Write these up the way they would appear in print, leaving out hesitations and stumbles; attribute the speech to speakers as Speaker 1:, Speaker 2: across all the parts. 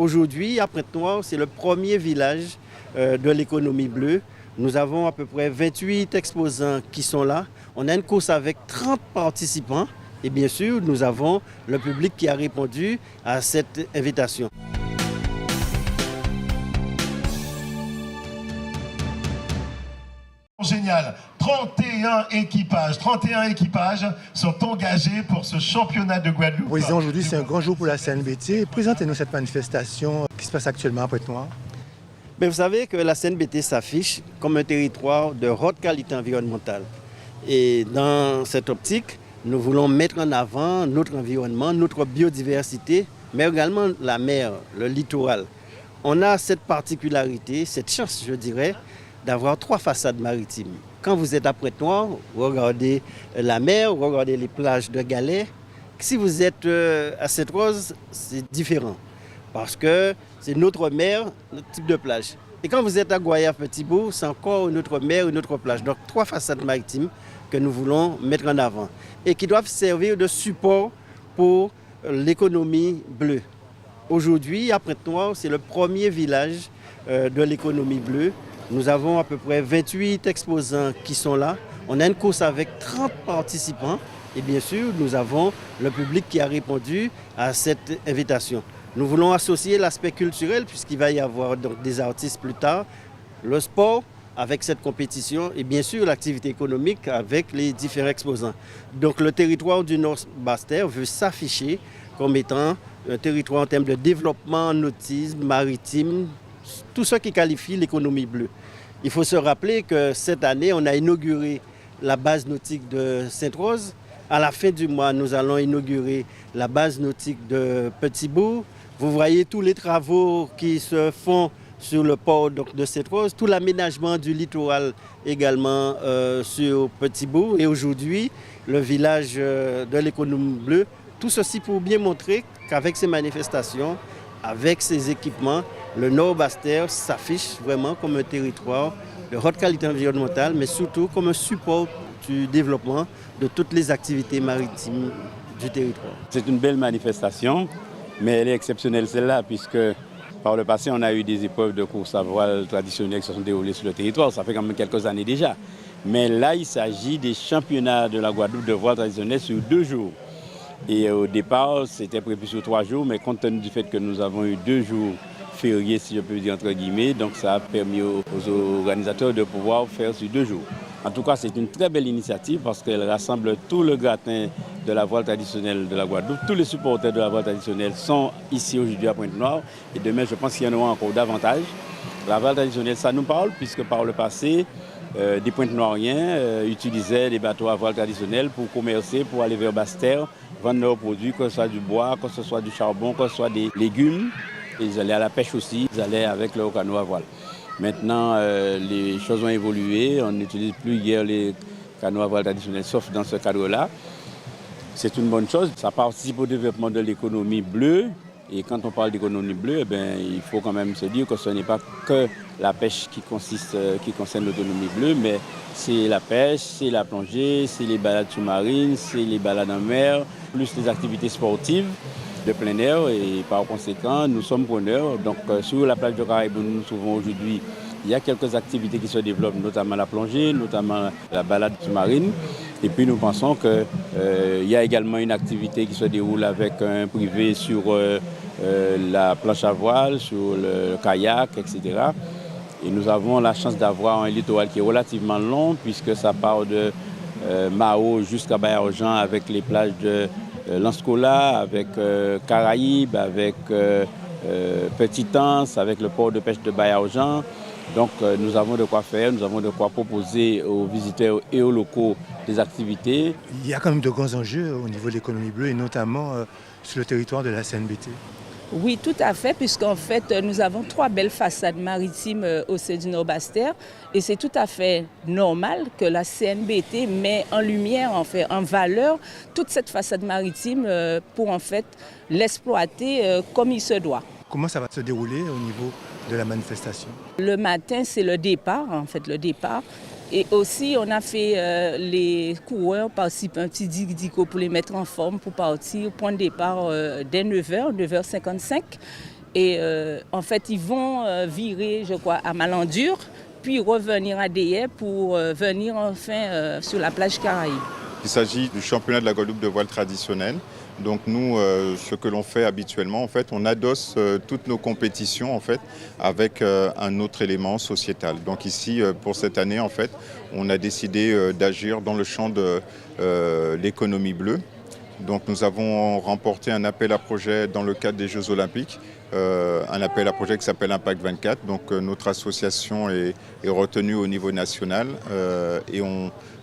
Speaker 1: Aujourd'hui, à Pointe-Noire, c'est le premier village de l'économie bleue. Nous avons à peu près 28 exposants qui sont là. On a une course avec 30 participants et bien sûr, nous avons le public qui a répondu à cette invitation.
Speaker 2: Génial, 31 équipages sont engagés pour ce championnat de Guadeloupe.
Speaker 3: Président, aujourd'hui c'est un grand jour pour la CNBT. Présentez-nous cette manifestation qui se passe actuellement à Pointe-Noire.
Speaker 1: Mais vous savez que la CNBT s'affiche comme un territoire de haute qualité environnementale. Et dans cette optique, nous voulons mettre en avant notre environnement, notre biodiversité, mais également la mer, le littoral. On a cette particularité, cette chance, je dirais, d'avoir 3 façades maritimes. Quand vous êtes à Pointe-Noire, vous regardez la mer, vous regardez les plages de galets. Si vous êtes à Sainte-Rose, c'est différent parce que c'est notre mer, notre type de plage. Et quand vous êtes à Goyave-Petit-Bourg, c'est encore une autre mer, une autre plage. Donc 3 façades maritimes que nous voulons mettre en avant et qui doivent servir de support pour l'économie bleue. Aujourd'hui, à Pointe-Noire, c'est le premier village de l'économie bleue. Nous avons à peu près 28 exposants qui sont là. On a une course avec 30 participants et bien sûr, nous avons le public qui a répondu à cette invitation. Nous voulons associer l'aspect culturel puisqu'il va y avoir donc des artistes plus tard, le sport avec cette compétition et bien sûr l'activité économique avec les différents exposants. Donc le territoire du Nord-Basse-Terre veut s'afficher comme étant un territoire en termes de développement nautisme, maritime, tout ce qui qualifie l'économie bleue. Il faut se rappeler que cette année, on a inauguré la base nautique de Sainte-Rose. À la fin du mois, nous allons inaugurer la base nautique de Petit-Bourg. Vous voyez tous les travaux qui se font sur le port de Sainte-Rose, tout l'aménagement du littoral également sur Petit-Bourg. Et aujourd'hui, le village de l'économie bleue, tout ceci pour bien montrer qu'avec ces manifestations, avec ces équipements, le Nord-Basse-Terre s'affiche vraiment comme un territoire de haute qualité environnementale, mais surtout comme un support du développement de toutes les activités maritimes du territoire.
Speaker 4: C'est une belle manifestation, mais elle est exceptionnelle celle-là, puisque par le passé, on a eu des épreuves de course à voile traditionnelles qui se sont déroulées sur le territoire. Ça fait quand même quelques années déjà. Mais là, il s'agit des championnats de la Guadeloupe de voile traditionnelle sur 2 jours. Et au départ, c'était prévu sur 3 jours, mais compte tenu du fait que nous avons eu 2 jours fériés, si je peux dire entre guillemets, donc ça a permis aux organisateurs de pouvoir faire sur 2 jours. En tout cas, c'est une très belle initiative parce qu'elle rassemble tout le gratin de la voile traditionnelle de la Guadeloupe. Tous les supporters de la voile traditionnelle sont ici aujourd'hui à Pointe-Noire et demain, je pense qu'il y en aura encore davantage. La voile traditionnelle, ça nous parle puisque par le passé, des Pointe-Noiriens utilisaient des bateaux à voile traditionnels pour commercer, pour aller vers Basse-Terre, vendre leurs produits, que ce soit du bois, que ce soit du charbon, que ce soit des légumes. Ils allaient à la pêche aussi, ils allaient avec leur canot à voile. Maintenant, les choses ont évolué, on n'utilise plus hier les canots à voile traditionnels, sauf dans ce cadre-là. C'est une bonne chose, ça participe au développement de l'économie bleue. Et quand on parle d'économie bleue, il faut quand même se dire que ce n'est pas que la pêche qui concerne l'économie bleue, mais c'est la pêche, c'est la plongée, c'est les balades sous-marines, c'est les balades en mer, plus les activités sportives de plein air. Et par conséquent, nous sommes preneurs. Donc sur la plage de Caraïbes où nous nous trouvons aujourd'hui, il y a quelques activités qui se développent, notamment la plongée, notamment la balade sous-marine. Et puis nous pensons qu'il y a également une activité qui se déroule avec un privé sur la planche à voile, sur le kayak, etc. Et nous avons la chance d'avoir un littoral qui est relativement long puisque ça part de Mao jusqu'à Baie-Argent avec les plages de L'Anscola, avec Caraïbes, avec Petit-Anse, avec le port de pêche de Baie-Argent. Donc nous avons de quoi faire, nous avons de quoi proposer aux visiteurs et aux locaux des activités.
Speaker 3: Il y a quand même de grands enjeux au niveau de l'économie bleue et notamment sur le territoire de la CNBT.
Speaker 5: Oui, tout à fait, puisqu'en fait, nous avons 3 belles façades maritimes au sein du Nord-Basse-Terre et c'est tout à fait normal que la CNBT met en lumière, en valeur, toute cette façade maritime pour en fait l'exploiter comme il se doit.
Speaker 3: Comment ça va se dérouler au niveau de la manifestation?
Speaker 5: Le matin, c'est le départ, Et aussi, on a fait les coureurs participer un petit dico pour les mettre en forme pour partir au point de départ dès 9h, 9h55. Et en fait, ils vont virer, je crois, à Malandure, puis revenir à Dayay pour venir enfin sur la plage Caraïbe.
Speaker 6: Il s'agit du championnat de la Guadeloupe de voile traditionnel. Donc nous, ce que l'on fait habituellement, en fait, on adosse toutes nos compétitions en fait, avec un autre élément sociétal. Donc ici, pour cette année, en fait, on a décidé d'agir dans le champ de l'économie bleue. Donc nous avons remporté un appel à projet dans le cadre des Jeux Olympiques, un appel à projet qui s'appelle Impact 24. Donc notre association est retenue au niveau national et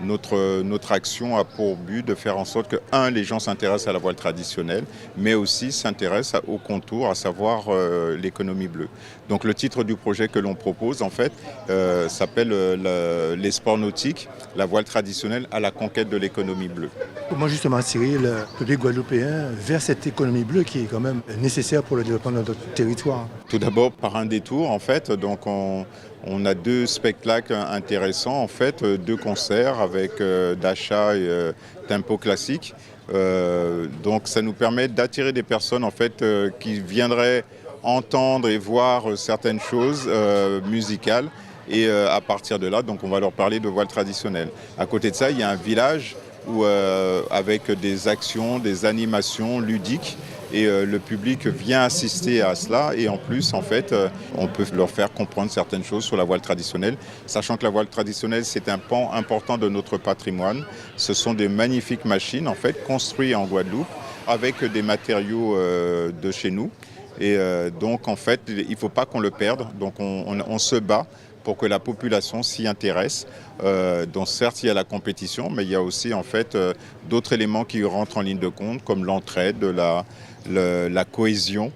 Speaker 6: notre action a pour but de faire en sorte que, les gens s'intéressent à la voile traditionnelle, mais aussi s'intéressent au contour, à savoir l'économie bleue. Donc le titre du projet que l'on propose, en fait, s'appelle les sports nautiques, la voile traditionnelle à la conquête de l'économie bleue.
Speaker 3: Comment justement attirer le public guadeloupéen vers cette économie bleue qui est quand même nécessaire pour le développement de notre territoire?
Speaker 6: Tout d'abord par un détour, en fait. Donc on a 2 spectacles intéressants, en fait, 2 concerts avec Dacha et Tempo Classique. Donc ça nous permet d'attirer des personnes, en fait, qui viendraient entendre et voir certaines choses musicales. Et à partir de là, donc on va leur parler de voile traditionnelle. À côté de ça, il y a un village où, avec des actions, des animations ludiques. Et le public vient assister à cela et en plus, en fait, on peut leur faire comprendre certaines choses sur la voile traditionnelle, sachant que la voile traditionnelle, c'est un pan important de notre patrimoine. Ce sont des magnifiques machines, en fait, construites en Guadeloupe avec des matériaux de chez nous. Et donc, en fait, il ne faut pas qu'on le perde. Donc, on se bat pour que la population s'y intéresse. Donc certes, il y a la compétition, mais il y a aussi en fait d'autres éléments qui rentrent en ligne de compte, comme l'entraide, la cohésion,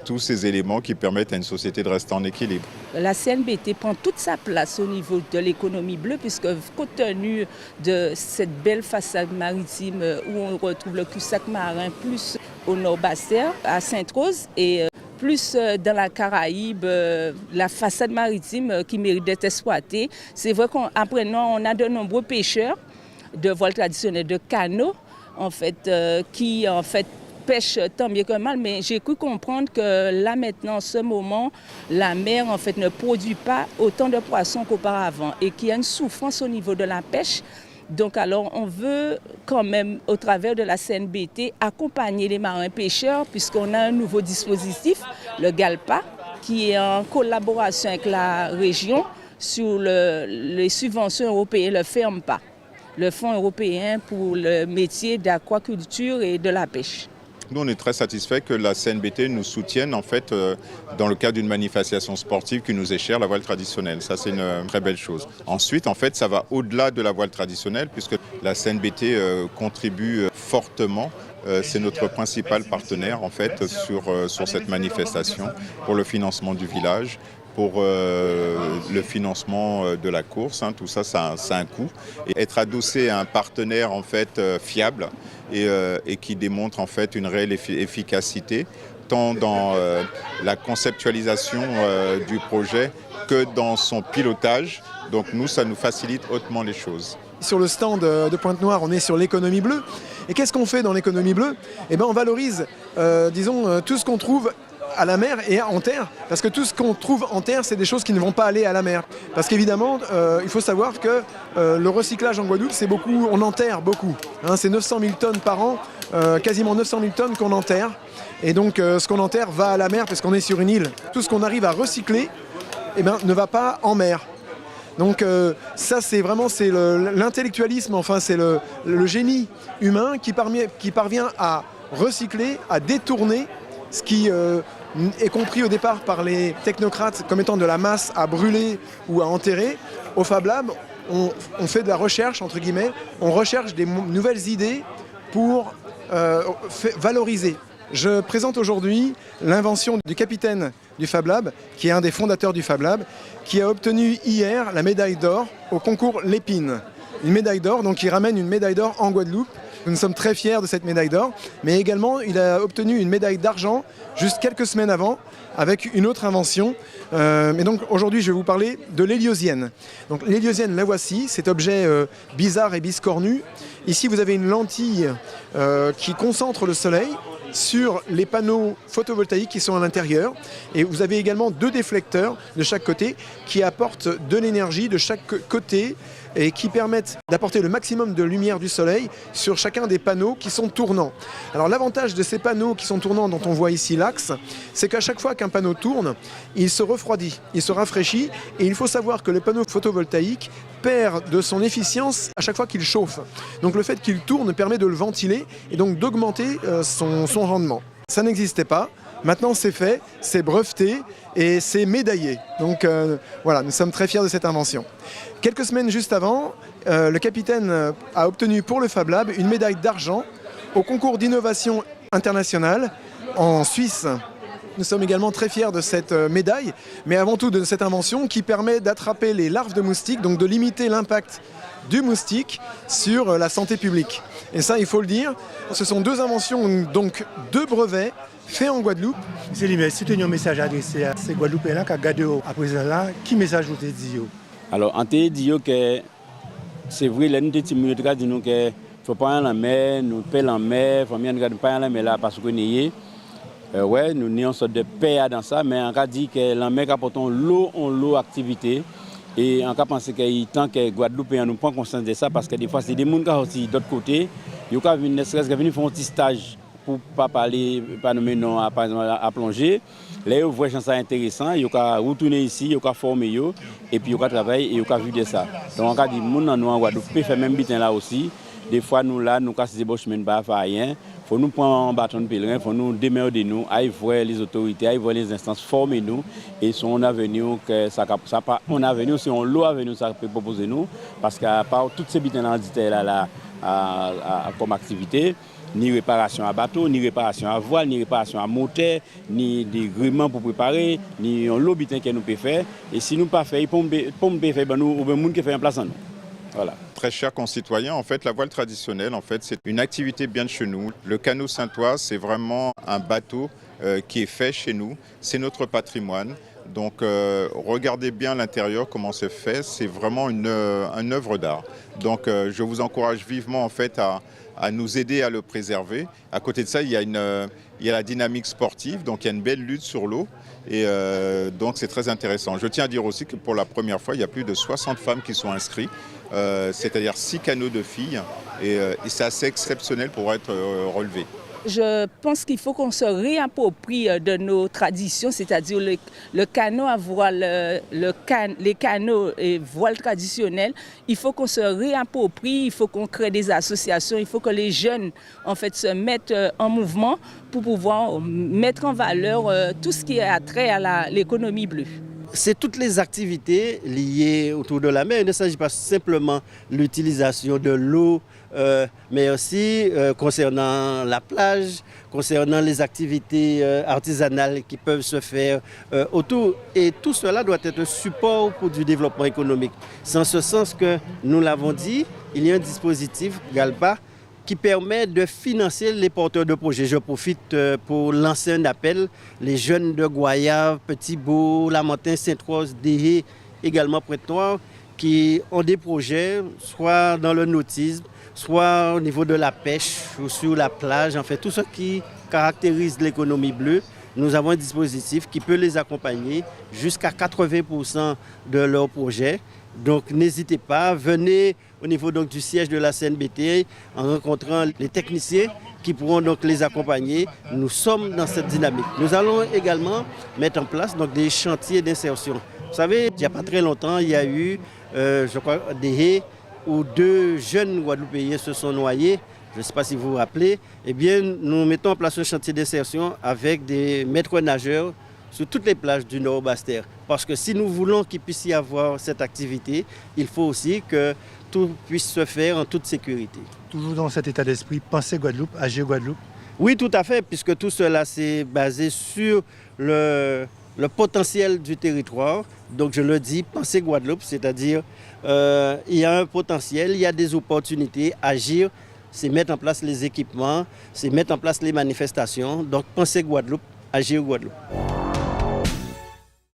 Speaker 6: tous ces éléments qui permettent à une société de rester en équilibre.
Speaker 5: La CNBT prend toute sa place au niveau de l'économie bleue, puisque compte tenu de cette belle façade maritime où on retrouve le cul-de-sac marin, plus au nord Basse-Terre, à Sainte-Rose, et plus dans la Caraïbe, la façade maritime qui mérite d'être exploitée. C'est vrai qu'apprenant, on a de nombreux pêcheurs de voile traditionnelle, de canaux, en fait, qui en fait pêchent tant bien que mal. Mais j'ai cru comprendre que là maintenant, en ce moment, la mer en fait ne produit pas autant de poissons qu'auparavant et qu'il y a une souffrance au niveau de la pêche. Donc alors on veut quand même au travers de la CNBT accompagner les marins pêcheurs puisqu'on a un nouveau dispositif, le GALPA, qui est en collaboration avec la région sur les subventions européennes, le FERMPA, le Fonds européen pour le métier d'aquaculture et de la pêche.
Speaker 6: Nous, on est très satisfaits que la CNBT nous soutienne en fait, dans le cadre d'une manifestation sportive qui nous est chère, la voile traditionnelle. Ça, c'est une très belle chose. Ensuite, en fait, ça va au-delà de la voile traditionnelle puisque la CNBT contribue fortement. C'est notre principal partenaire en fait, sur cette manifestation pour le financement du village, pour le financement de la course. Tout ça, ça a un coût. Et être adossé à un partenaire en fait, fiable et qui démontre en fait, une réelle efficacité, tant dans la conceptualisation du projet que dans son pilotage. Donc nous, ça nous facilite hautement les choses.
Speaker 7: Sur le stand de Pointe-Noire, on est sur l'économie bleue. Et qu'est-ce qu'on fait dans l'économie bleue? Eh bien, on valorise, tout ce qu'on trouve à la mer et en terre, parce que tout ce qu'on trouve en terre, c'est des choses qui ne vont pas aller à la mer. Parce qu'évidemment, il faut savoir que le recyclage en Guadeloupe, c'est beaucoup, on enterre beaucoup. C'est 900 000 tonnes par an, quasiment 900 000 tonnes qu'on enterre. Et donc, ce qu'on enterre va à la mer parce qu'on est sur une île. Tout ce qu'on arrive à recycler, ne va pas en mer. Donc ça, c'est vraiment l'intellectualisme, enfin c'est le génie humain qui parvient à recycler, à détourner ce qui est compris au départ par les technocrates comme étant de la masse à brûler ou à enterrer. Au Fab Lab, on fait de la recherche, entre guillemets, on recherche des nouvelles idées pour valoriser. Je présente aujourd'hui l'invention du capitaine du Fab Lab, qui est un des fondateurs du Fab Lab, qui a obtenu hier la médaille d'or au concours Lépine. Une médaille d'or, donc il ramène une médaille d'or en Guadeloupe. Nous sommes très fiers de cette médaille d'or, mais également il a obtenu une médaille d'argent juste quelques semaines avant avec une autre invention. Et donc aujourd'hui je vais vous parler de l'héliosienne. Donc l'héliosienne, la voici, cet objet bizarre et biscornu. Ici vous avez une lentille qui concentre le soleil sur les panneaux photovoltaïques qui sont à l'intérieur. Et vous avez également 2 déflecteurs de chaque côté qui apportent de l'énergie de chaque côté et qui permettent d'apporter le maximum de lumière du soleil sur chacun des panneaux qui sont tournants. Alors l'avantage de ces panneaux qui sont tournants, dont on voit ici l'axe, c'est qu'à chaque fois qu'un panneau tourne, il se refroidit, il se rafraîchit, et il faut savoir que le panneau photovoltaïque perd de son efficience à chaque fois qu'il chauffe. Donc le fait qu'il tourne permet de le ventiler et donc d'augmenter son rendement. Ça n'existait pas. Maintenant c'est fait, c'est breveté et c'est médaillé. Donc voilà, nous sommes très fiers de cette invention. Quelques semaines juste avant, le capitaine a obtenu pour le Fab Lab une médaille d'argent au concours d'innovation internationale en Suisse. Nous sommes également très fiers de cette médaille, mais avant tout de cette invention qui permet d'attraper les larves de moustiques, donc de limiter l'impact du moustique sur la santé publique. Et ça, il faut le dire, ce sont 2 inventions, donc 2 brevets faits en Guadeloupe.
Speaker 3: C'est lui, si tu as un message adressé à ces Guadeloupéens qui ont gardé à présent là, qui message vous avez dit?
Speaker 4: Alors, on t'a dit que c'est vrai, nous avons dit nous que ne faut pas aller en mer, nous payons en mer, il ne faut pas aller en mer là parce que nous ouais, nous avons une sorte de paix dans ça, mais on a dit que la mer apporte l'eau activité. Et on a pensé qu'il est temps que Guadeloupéens nous prennent conscience de ça parce que des fois, c'est des gens qui aussi d'autre côté. Ils ont venir faire un petit stage pour ne pas parler, pas nommer non à plonger. Là, ils voient ça intéressant, ils ont retourné ici, ils ont formé, et puis ils ont travaillé et ils ont vu de ça. Donc on a dit, nous en Guadeloupe, peut faire même bitin là aussi. Des fois, nous là, nous cassons des beaux chemins, pas rien. Il faut nous prendre un bâton de pèlerin, il faut nous démerder nous, aller voir les autorités, aller voir les instances, former nous. Et son avenir, on avenir, si on l'eau avenir, ça peut proposer nous. Parce qu'à part toutes ces bitins là, comme activité, ni réparation à bateau, ni réparation à voile, ni réparation à moteur, ni des gréements pour préparer, ni un lot bitin que nous pouvons faire. Et si nous ne pouvons pas faire, nous, ou bien nous qui fait en place en nous. Voilà.
Speaker 6: Très chers concitoyens, en fait, la voile traditionnelle, en fait, c'est une activité bien de chez nous. Le canot Saint-Oise, c'est vraiment un bateau qui est fait chez nous. C'est notre patrimoine. Donc, regardez bien l'intérieur, comment c'est fait. C'est vraiment une œuvre d'art. Donc, je vous encourage vivement, en fait, à nous aider à le préserver. À côté de ça, il y a la dynamique sportive, donc il y a une belle lutte sur l'eau. Et donc, c'est très intéressant. Je tiens à dire aussi que pour la première fois, il y a plus de 60 femmes qui sont inscrites. C'est-à-dire 6 canots de filles et c'est assez exceptionnel pour être relevé.
Speaker 5: Je pense qu'il faut qu'on se réapproprie de nos traditions, c'est-à-dire le canot à voile, les canots et voiles traditionnels. Il faut qu'on se réapproprie, il faut qu'on crée des associations, il faut que les jeunes en fait, se mettent en mouvement pour pouvoir mettre en valeur tout ce qui a trait à l'économie bleue.
Speaker 1: C'est toutes les activités liées autour de la mer. Il ne s'agit pas simplement de l'utilisation de l'eau, mais aussi concernant la plage, concernant les activités artisanales qui peuvent se faire autour. Et tout cela doit être un support pour du développement économique. C'est en ce sens que, nous l'avons dit, il y a un dispositif, GALPA, qui permet de financer les porteurs de projets. Je profite pour lancer un appel. Les jeunes de Goyave, Petit-Bourg, Lamentin, Sainte-Rose, Déhé, également Pointe-Noire, qui ont des projets, soit dans le nautisme, soit au niveau de la pêche ou sur la plage, en fait, tout ce qui caractérise l'économie bleue. Nous avons un dispositif qui peut les accompagner jusqu'à 80% de leurs projets. Donc n'hésitez pas, venez au niveau donc, du siège de la CNBT en rencontrant les techniciens qui pourront donc les accompagner. Nous sommes dans cette dynamique. Nous allons également mettre en place donc, des chantiers d'insertion. Vous savez, il n'y a pas très longtemps, il y a eu, je crois, des haies où 2 jeunes Guadeloupéens se sont noyés. Je ne sais pas si vous vous rappelez. Eh bien, nous mettons en place un chantier d'insertion avec des maîtres nageurs sur toutes les plages du Nord-Bastère. Parce que si nous voulons qu'il puisse y avoir cette activité, il faut aussi que tout puisse se faire en toute sécurité.
Speaker 3: Toujours dans cet état d'esprit, penser Guadeloupe, agir Guadeloupe?
Speaker 1: Oui, tout à fait, puisque tout cela c'est basé sur le potentiel du territoire. Donc je le dis, penser Guadeloupe, c'est-à-dire il y a un potentiel, il y a des opportunités, agir, c'est mettre en place les équipements, c'est mettre en place les manifestations. Donc penser Guadeloupe, agir Guadeloupe.